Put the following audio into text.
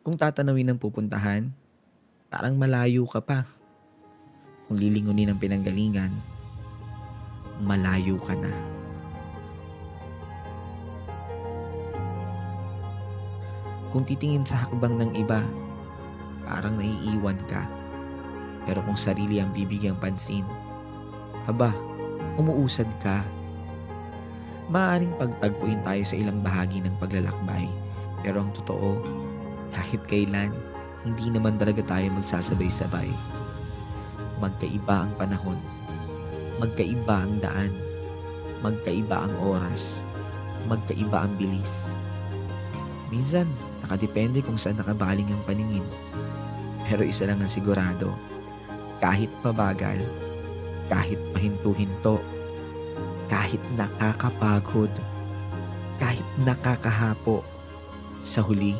Kung tatanawin ang pupuntahan, parang malayo ka pa. Kung lilingunin ang pinanggalingan, malayo ka na. Kung titingin sa hakbang ng iba, parang naiiwan ka. Pero kung sarili ang bibigyang pansin, aba, umuusad ka. Maaaring pagtagpuin tayo sa ilang bahagi ng paglalakbay. Pero ang totoo, kahit kailan, hindi naman talaga tayo magsasabay-sabay. Magkaiba ang panahon, magkaiba ang daan, magkaiba ang oras, magkaiba ang bilis. Minsan, nakadepende kung saan nakabaling ang paningin. Pero isa lang ang sigurado, kahit mabagal, kahit pahinto-hinto, kahit nakakapagod, kahit nakakahapo, sa huli,